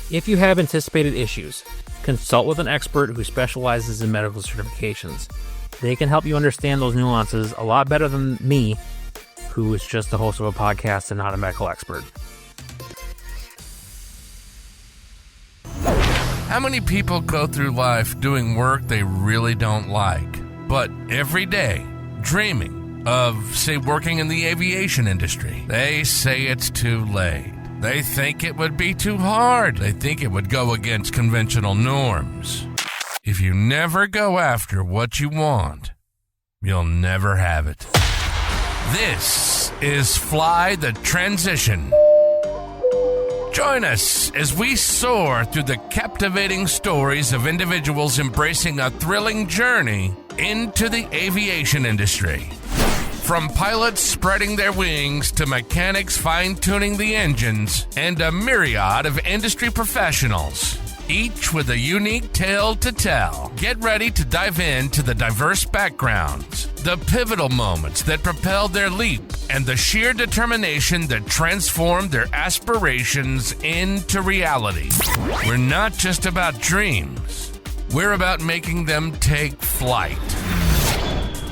If you have anticipated issues, consult with an expert who specializes in medical certifications. They can help you understand those nuances a lot better than me, who is just the host of a podcast and not a medical expert. How many people go through life doing work they really don't like, but every day dreaming of, say, working in the aviation industry? They say it's too late. They think it would be too hard. They think it would go against conventional norms. If you never go after what you want, you'll never have it. This is Fly the Transition. Join us as we soar through the captivating stories of individuals embracing a thrilling journey into the aviation industry. From pilots spreading their wings to mechanics fine-tuning the engines and a myriad of industry professionals, each with a unique tale to tell. Get ready to dive into the diverse backgrounds, the pivotal moments that propelled their leap, and the sheer determination that transformed their aspirations into reality. We're not just about dreams. We're about making them take flight.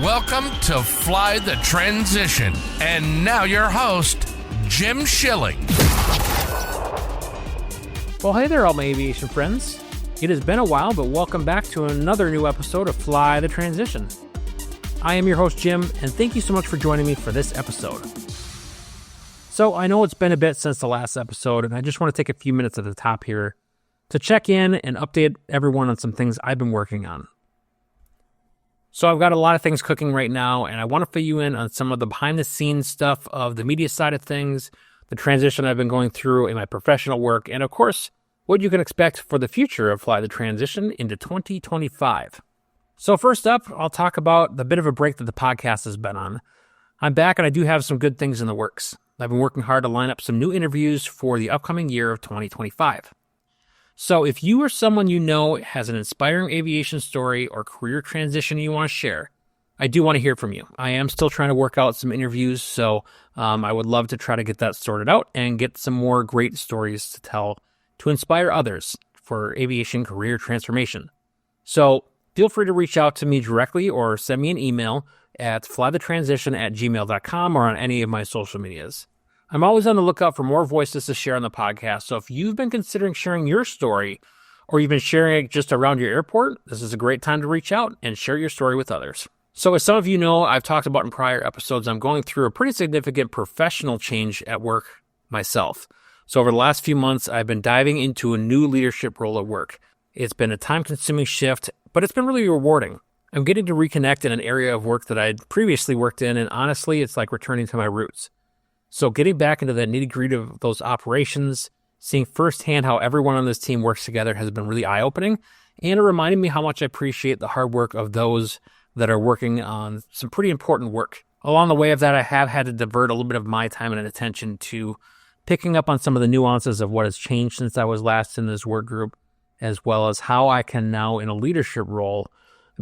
Welcome to Fly the Transition. And now your host, Jim Schilling. Well, hey there, all my aviation friends. It has been a while, but welcome back to another new episode of Fly the Transition. I am your host, Jim, and thank you so much for joining me for this episode. So, I know it's been a bit since the last episode, and I just want to take a few minutes at the top here to check in and update everyone on some things I've been working on. So, I've got a lot of things cooking right now, and I want to fill you in on some of the behind-the-scenes stuff of the media side of things, the transition I've been going through in my professional work, and of course, what you can expect for the future of Fly the Transition into 2025. So first up, I'll talk about the bit of a break that the podcast has been on. I'm back and I do have some good things in the works. I've been working hard to line up some new interviews for the upcoming year of 2025. So if you or someone you know has an inspiring aviation story or career transition you want to share, I do want to hear from you. I am still trying to work out some interviews, so I would love to try to get that sorted out and get some more great stories to tell to inspire others for aviation career transformation. So feel free to reach out to me directly or send me an email at flythetransition@gmail.com or on any of my social medias. I'm always on the lookout for more voices to share on the podcast, so if you've been considering sharing your story or even sharing it just around your airport, this is a great time to reach out and share your story with others. So as some of you know, I've talked about in prior episodes, I'm going through a pretty significant professional change at work myself. So over the last few months, I've been diving into a new leadership role at work. It's been a time-consuming shift, but it's been really rewarding. I'm getting to reconnect in an area of work that I'd previously worked in, and honestly, it's like returning to my roots. So getting back into the nitty-gritty of those operations, seeing firsthand how everyone on this team works together has been really eye-opening, and it reminded me how much I appreciate the hard work of those that are working on some pretty important work. Along the way of that, I have had to divert a little bit of my time and attention to picking up on some of the nuances of what has changed since I was last in this work group, as well as how I can now, in a leadership role,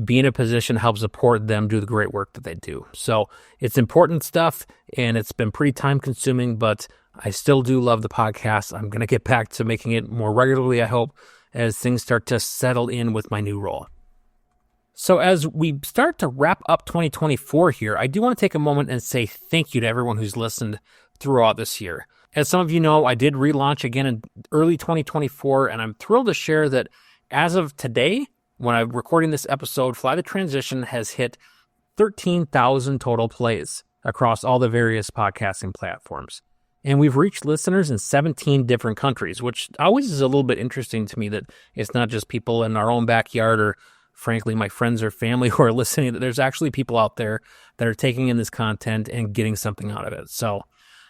be in a position to help support them do the great work that they do. So it's important stuff, and it's been pretty time-consuming, but I still do love the podcast. I'm going to get back to making it more regularly, I hope, as things start to settle in with my new role. So as we start to wrap up 2024 here, I do want to take a moment and say thank you to everyone who's listened throughout this year. As some of you know, I did relaunch again in early 2024, and I'm thrilled to share that as of today, when I'm recording this episode, Fly the Transition has hit 13,000 total plays across all the various podcasting platforms. And we've reached listeners in 17 different countries, which always is a little bit interesting to me that it's not just people in our own backyard or, frankly, my friends or family who are listening, that there's actually people out there that are taking in this content and getting something out of it. So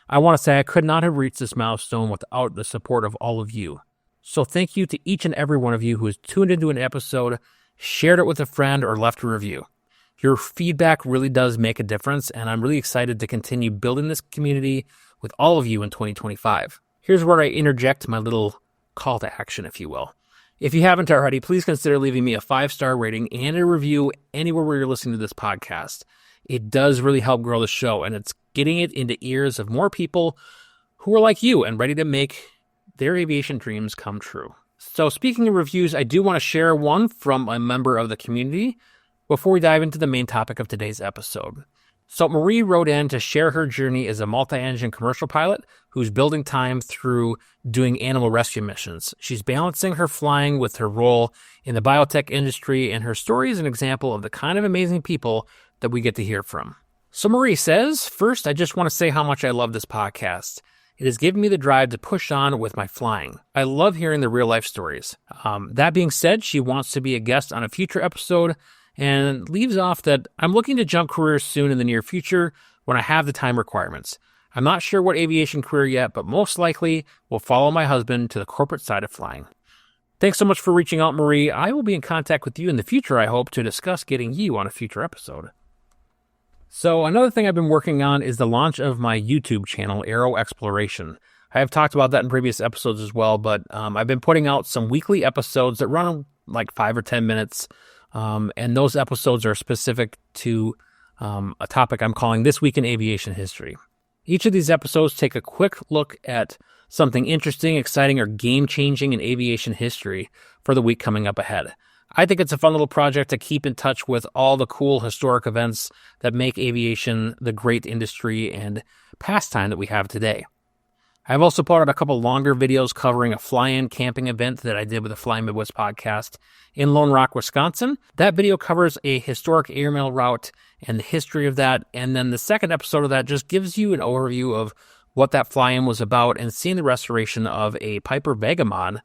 I want to say I could not have reached this milestone without the support of all of you. So thank you to each and every one of you who has tuned into an episode, shared it with a friend, or left a review. Your feedback really does make a difference, and I'm really excited to continue building this community with all of you in 2025. Here's where I interject my little call to action, if you will. If you haven't already, please consider leaving me a 5-star rating and a review anywhere where you're listening to this podcast. It does really help grow the show, and it's getting it into ears of more people who are like you and ready to make their aviation dreams come true. So speaking of reviews, I do want to share one from a member of the community before we dive into the main topic of today's episode. So Marie wrote in to share her journey as a multi-engine commercial pilot who's building time through doing animal rescue missions. She's balancing her flying with her role in the biotech industry, and her story is an example of the kind of amazing people that we get to hear from. So Marie says, first, I just want to say how much I love this podcast. It has given me the drive to push on with my flying. I love hearing the real-life stories. That being said, she wants to be a guest on a future episode and leaves off that I'm looking to jump careers soon in the near future when I have the time requirements. I'm not sure what aviation career yet, but most likely will follow my husband to the corporate side of flying. Thanks so much for reaching out, Marie. I will be in contact with you in the future, I hope, to discuss getting you on a future episode. So another thing I've been working on is the launch of my YouTube channel, AeroExploration. I have talked about that in previous episodes as well, but I've been putting out some weekly episodes that run like 5 or 10 minutes. And those episodes are specific to a topic I'm calling This Week in Aviation History. Each of these episodes take a quick look at something interesting, exciting, or game-changing in aviation history for the week coming up ahead. I think it's a fun little project to keep in touch with all the cool historic events that make aviation the great industry and pastime that we have today. I've also put out a couple longer videos covering a fly-in camping event that I did with the Fly Midwest podcast in Lone Rock, Wisconsin. That video covers a historic airmail route and the history of that. And then the second episode of that just gives you an overview of what that fly-in was about and seeing the restoration of a Piper Vegamon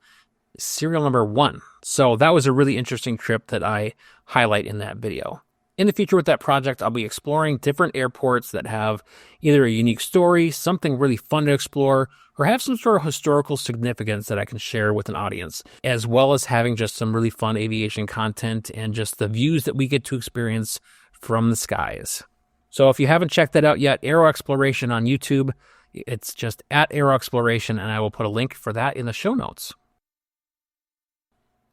serial number 1. So that was a really interesting trip that I highlight in that video. In the future with that project, I'll be exploring different airports that have either a unique story, something really fun to explore, or have some sort of historical significance that I can share with an audience, as well as having just some really fun aviation content and just the views that we get to experience from the skies. So if you haven't checked that out yet, AeroExploration on YouTube, it's just at AeroExploration, and I will put a link for that in the show notes.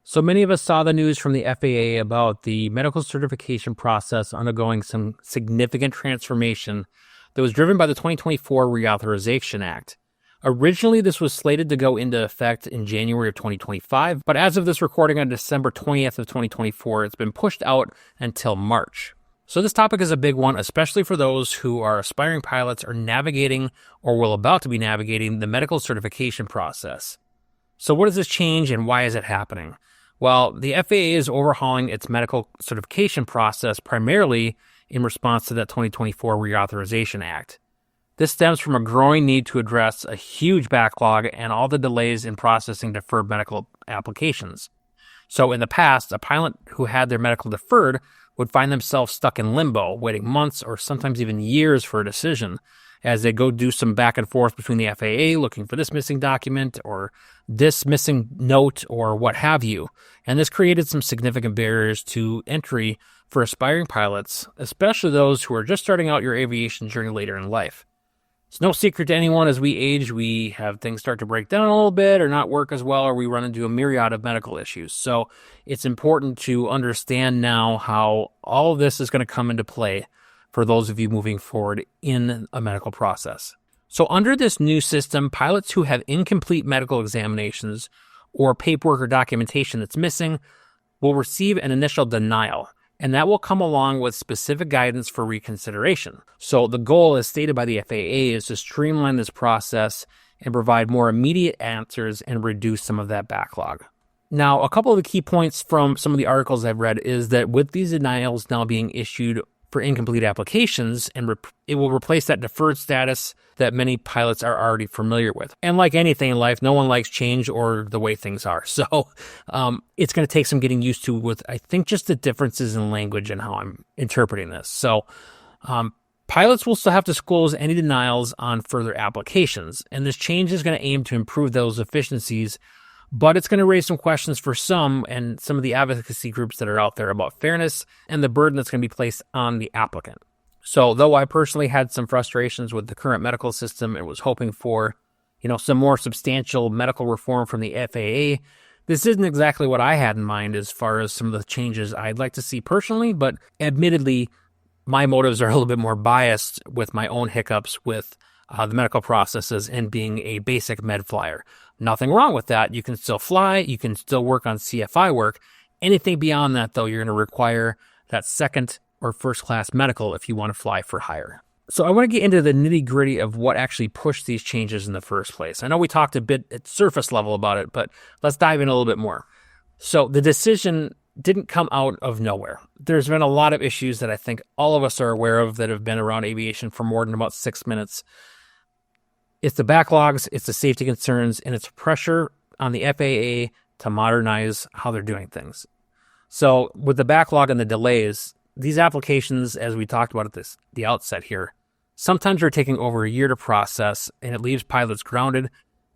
So many of us saw the news from the FAA about the medical certification process undergoing some significant transformation that was driven by the 2024 Reauthorization Act. Originally, this was slated to go into effect in January of 2025, but as of this recording on December 20th of 2024, it's been pushed out until March. So this topic is a big one, especially for those who are aspiring pilots or navigating or will about to be navigating the medical certification process. So what does this change and why is it happening? Well, the FAA is overhauling its medical certification process primarily in response to that 2024 Reauthorization Act. This stems from a growing need to address a huge backlog and all the delays in processing deferred medical applications. So in the past, a pilot who had their medical deferred would find themselves stuck in limbo, waiting months or sometimes even years for a decision, as they go do some back and forth between the FAA looking for this missing document or this missing note or what have you. And this created some significant barriers to entry for aspiring pilots, especially those who are just starting out your aviation journey later in life. It's no secret to anyone as we age, we have things start to break down a little bit or not work as well, or we run into a myriad of medical issues. So it's important to understand now how all of this is going to come into play for those of you moving forward in a medical process. So under this new system, pilots who have incomplete medical examinations or paperwork or documentation that's missing will receive an initial denial, and that will come along with specific guidance for reconsideration. So the goal, as stated by the FAA, is to streamline this process and provide more immediate answers and reduce some of that backlog. Now, a couple of the key points from some of the articles I've read is that with these denials now being issued for incomplete applications, and it will replace that deferred status that many pilots are already familiar with. And like anything in life, no one likes change or the way things are. So it's going to take some getting used to with, I think, just the differences in language and how I'm interpreting this. So pilots will still have to disclose any denials on further applications. And this change is going to aim to improve those efficiencies, but it's going to raise some questions for some and some of the advocacy groups that are out there about fairness and the burden that's going to be placed on the applicant. So though I personally had some frustrations with the current medical system and was hoping for, some more substantial medical reform from the FAA, this isn't exactly what I had in mind as far as some of the changes I'd like to see personally, but admittedly, my motives are a little bit more biased with my own hiccups with the medical processes and being a basic med flyer. Nothing wrong with that. You can still fly. You can still work on CFI work. Anything beyond that, though, you're going to require that second or first class medical if you want to fly for hire. So I want to get into the nitty gritty of what actually pushed these changes in the first place. I know we talked a bit at surface level about it, but let's dive in a little bit more. So the decision didn't come out of nowhere. There's been a lot of issues that I think all of us are aware of that have been around aviation for more than about 6 minutes. It's the backlogs, it's the safety concerns, and it's pressure on the FAA to modernize how they're doing things. So with the backlog and the delays, these applications, as we talked about at the outset here, sometimes are taking over a year to process, and it leaves pilots grounded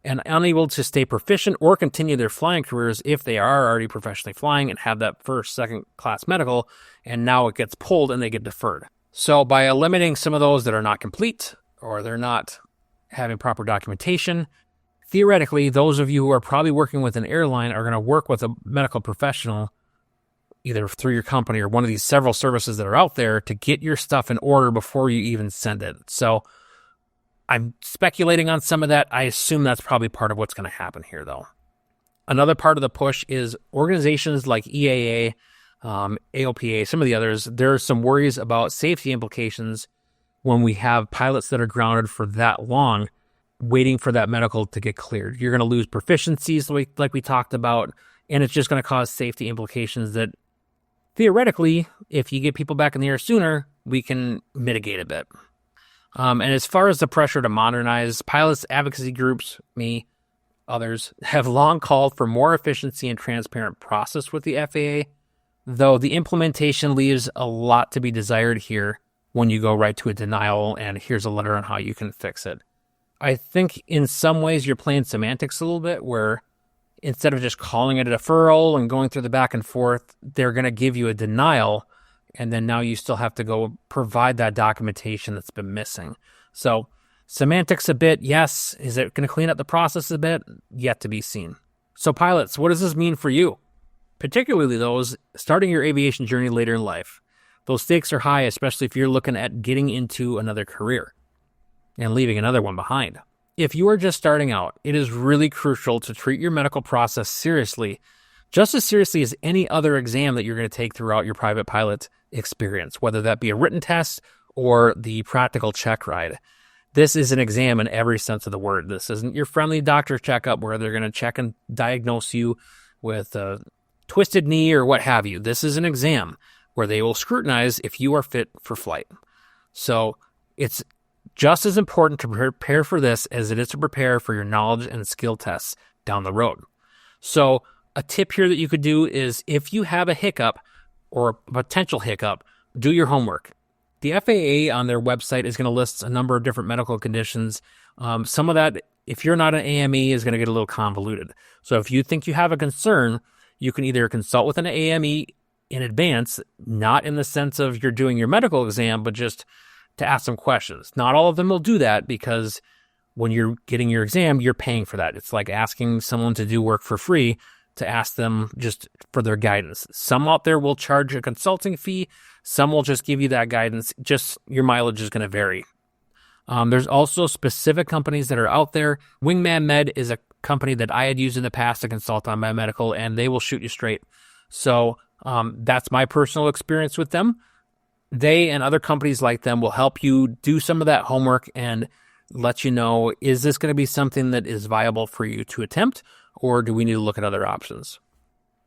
and unable to stay proficient or continue their flying careers if they are already professionally flying and have that first, second class medical, and now it gets pulled and they get deferred. So by eliminating some of those that are not complete or they're not having proper documentation, theoretically, those of you who are probably working with an airline are going to work with a medical professional either through your company or one of these several services that are out there to get your stuff in order before you even send it. So I'm speculating on some of that. I assume that's probably part of what's going to happen here, though. Another part of the push is organizations like EAA, AOPA, some of the others. There are some worries about safety implications when we have pilots that are grounded for that long, waiting for that medical to get cleared. You're going to lose proficiencies like we talked about, and it's just going to cause safety implications that theoretically, if you get people back in the air sooner, we can mitigate a bit. And as far as the pressure to modernize, pilots advocacy groups, me, others, have long called for more efficiency and transparent process with the FAA, though the implementation leaves a lot to be desired here when you go right to a denial and here's a letter on how you can fix it. I think in some ways you're playing semantics a little bit, where instead of just calling it a deferral and going through the back and forth, they're going to give you a denial, and then now you still have to go provide that documentation that's been missing. So semantics a bit, yes. Is it going to clean up the process a bit? Yet to be seen. So pilots, what does this mean for you? Particularly those starting your aviation journey later in life. Those stakes are high, especially if you're looking at getting into another career and leaving another one behind. If you are just starting out, it is really crucial to treat your medical process seriously, just as seriously as any other exam that you're going to take throughout your private pilot experience, whether that be a written test or the practical check ride. This is an exam in every sense of the word. This isn't your friendly doctor checkup where they're going to check and diagnose you with a twisted knee or what have you. This is an exam where they will scrutinize if you are fit for flight. So it's just as important to prepare for this as it is to prepare for your knowledge and skill tests down the road. So a tip here that you could do is if you have a hiccup or a potential hiccup, do your homework. The FAA on their website is going to list a number of different medical conditions. Some of that, if you're not an AME, is going to get a little convoluted. So if you think you have a concern, you can either consult with an AME in advance, not in the sense of you're doing your medical exam, but just to ask some questions. Not all of them will do that because when you're getting your exam, you're paying for that. It's like asking someone to do work for free to ask them just for their guidance. Some out there will charge a consulting fee. Some will just give you that guidance. Just your mileage is going to vary. There's also specific companies that are out there. Wingman Med is a company that I had used in the past to consult on my medical, and they will shoot you straight. So that's my personal experience with them. They and other companies like them will help you do some of that homework and let you know, is this going to be something that is viable for you to attempt, or do we need to look at other options?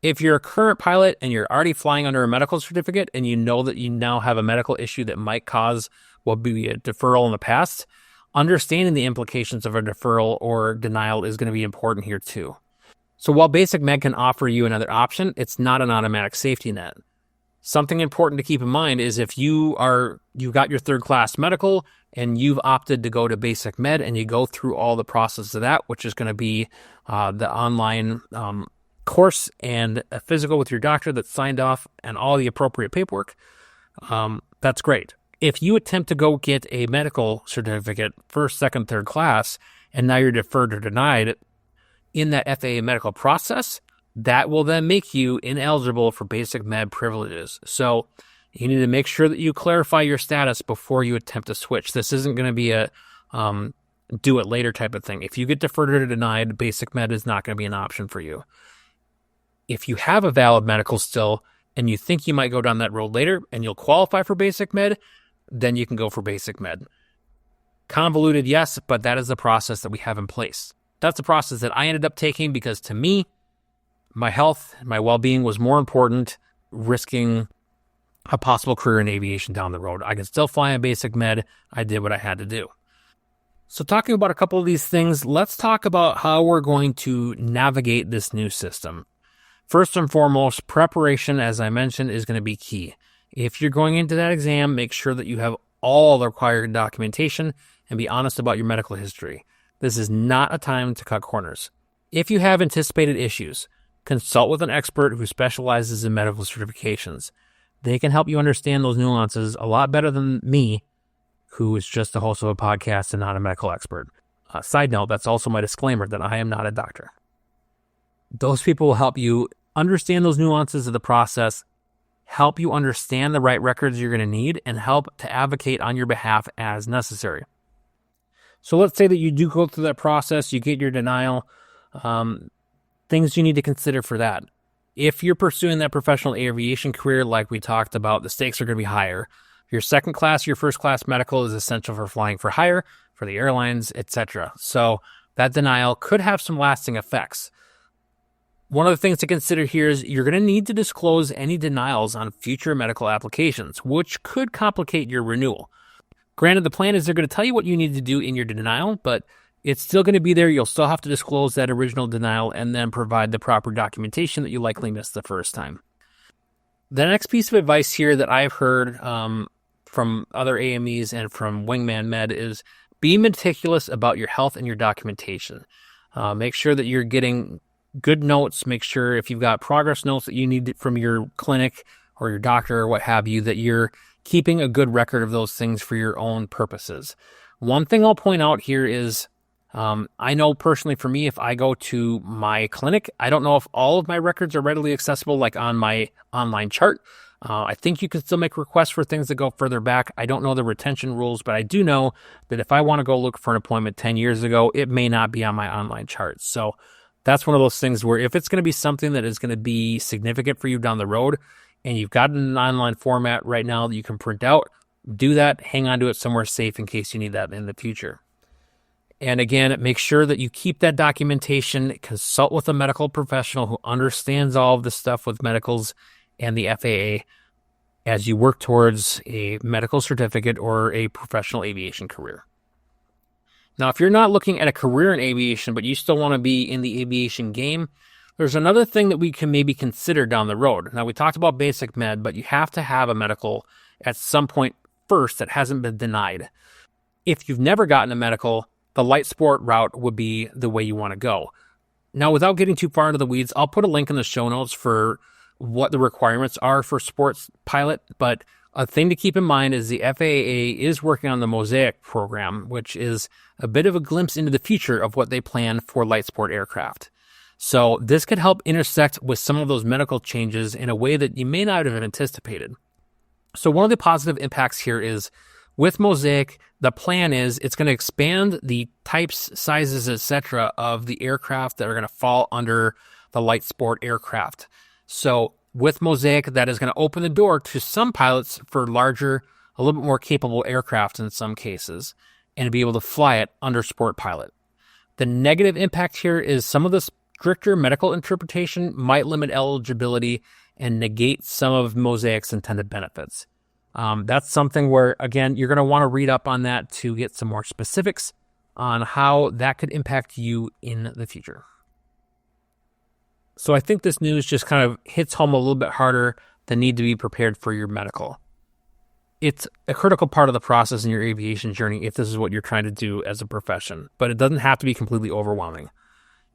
If you're a current pilot and you're already flying under a medical certificate and you know that you now have a medical issue that might cause what would be a deferral in the past, understanding the implications of a deferral or denial is going to be important here too. So while BasicMed can offer you another option, it's not an automatic safety net. Something important to keep in mind is if you got your third class medical and you've opted to go to BasicMed and you go through all the process of that, which is going to be the online course and a physical with your doctor that's signed off and all the appropriate paperwork, that's great. If you attempt to go get a medical certificate, first, second, third class, and now you're deferred or denied in that FAA medical process, that will then make you ineligible for BasicMed privileges. So you need to make sure that you clarify your status before you attempt to switch. This isn't going to be a do it later type of thing. If you get deferred or denied, BasicMed is not going to be an option for you. If you have a valid medical still and you think you might go down that road later and you'll qualify for BasicMed, then you can go for BasicMed. Convoluted, yes, but that is the process that we have in place. That's the process that I ended up taking because to me, my health, my well-being was more important, risking a possible career in aviation down the road. I can still fly on BasicMed. I did what I had to do. So talking about a couple of these things, let's talk about how we're going to navigate this new system. First and foremost, preparation, as I mentioned, is going to be key. If you're going into that exam, make sure that you have all the required documentation and be honest about your medical history. This is not a time to cut corners. If you have anticipated issues, consult with an expert who specializes in medical certifications. They can help you understand those nuances a lot better than me, who is just the host of a podcast and not a medical expert. Side note, that's also my disclaimer that I am not a doctor. Those people will help you understand those nuances of the process, help you understand the right records you're going to need, and help to advocate on your behalf as necessary. So let's say that you do go through that process, you get your denial, things you need to consider for that. If you're pursuing that professional aviation career like we talked about, the stakes are going to be higher. Your second class, your first class medical is essential for flying for hire, for the airlines, etc. So that denial could have some lasting effects. One of the things to consider here is you're going to need to disclose any denials on future medical applications, which could complicate your renewal. Granted, the plan is they're going to tell you what you need to do in your denial, but it's still going to be there. You'll still have to disclose that original denial and then provide the proper documentation that you likely missed the first time. The next piece of advice here that I've heard from other AMEs and from Wingman Med is be meticulous about your health and your documentation. Make sure that you're getting good notes. Make sure if you've got progress notes that you need from your clinic or your doctor or what have you, that you're keeping a good record of those things for your own purposes. One thing I'll point out here is I know personally for me, if I go to my clinic, I don't know if all of my records are readily accessible like on my online chart. I think you can still make requests for things that go further back. I don't know the retention rules, but I do know that if I want to go look for an appointment 10 years ago, it may not be on my online chart. So that's one of those things where if it's going to be something that is going to be significant for you down the road and you've got an online format right now that you can print out, do that, hang on to it somewhere safe in case you need that in the future. And again, make sure that you keep that documentation, consult with a medical professional who understands all of this stuff with medicals and the FAA as you work towards a medical certificate or a professional aviation career. Now, if you're not looking at a career in aviation, but you still want to be in the aviation game, there's another thing that we can maybe consider down the road. Now, we talked about BasicMed, but you have to have a medical at some point first that hasn't been denied. If you've never gotten a medical, the light sport route would be the way you want to go. Now, without getting too far into the weeds, I'll put a link in the show notes for what the requirements are for sports pilot, but a thing to keep in mind is the FAA is working on the Mosaic program, which is a bit of a glimpse into the future of what they plan for light sport aircraft. So this could help intersect with some of those medical changes in a way that you may not have anticipated. So one of the positive impacts here is with Mosaic, the plan is it's going to expand the types, sizes, etc. of the aircraft that are going to fall under the light sport aircraft. So with Mosaic, that is going to open the door to some pilots for larger, a little bit more capable aircraft in some cases, and to be able to fly it under sport pilot. The negative impact here is some of the stricter medical interpretation might limit eligibility and negate some of Mosaic's intended benefits. That's something where, again, you're going to want to read up on that to get some more specifics on how that could impact you in the future. So I think this news just kind of hits home a little bit harder the need to be prepared for your medical. It's a critical part of the process in your aviation journey if this is what you're trying to do as a profession, but it doesn't have to be completely overwhelming.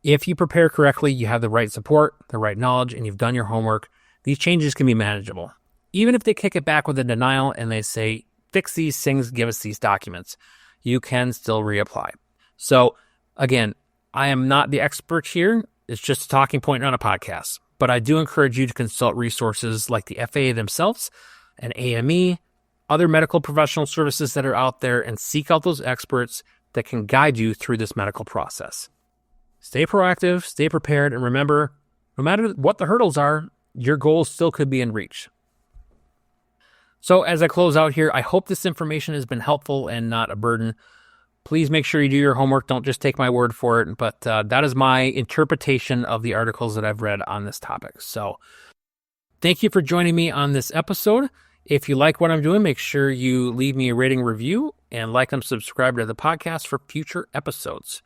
If you prepare correctly, you have the right support, the right knowledge, and you've done your homework, these changes can be manageable. Even if they kick it back with a denial and they say, fix these things, give us these documents, you can still reapply. So again, I am not the expert here. It's just a talking point on a podcast. But I do encourage you to consult resources like the FAA themselves, an AME, other medical professional services that are out there, and seek out those experts that can guide you through this medical process. Stay proactive, stay prepared, and remember, no matter what the hurdles are, your goals still could be in reach. So as I close out here, I hope this information has been helpful and not a burden. Please make sure you do your homework. Don't just take my word for it. But that is my interpretation of the articles that I've read on this topic. So thank you for joining me on this episode. If you like what I'm doing, make sure you leave me a rating review and like and subscribe to the podcast for future episodes.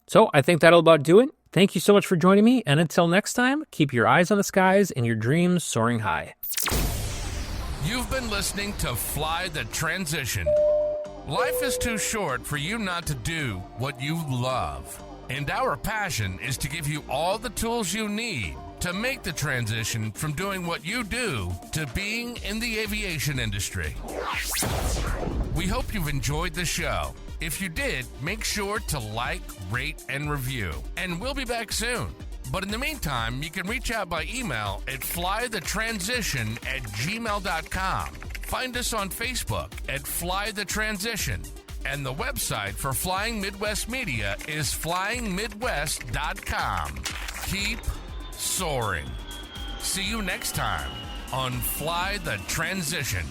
So I think that'll about do it. Thank you so much for joining me. And until next time, keep your eyes on the skies and your dreams soaring high. You've been listening to Fly the Transition. Life is too short for you not to do what you love. And our passion is to give you all the tools you need to make the transition from doing what you do to being in the aviation industry. We hope you've enjoyed the show. If you did, make sure to like, rate, and review. And we'll be back soon. But in the meantime, you can reach out by email at flythetransition@gmail.com. Find us on Facebook at Fly the Transition. And the website for Flying Midwest Media is flyingmidwest.com. Keep soaring. See you next time on Fly the Transition.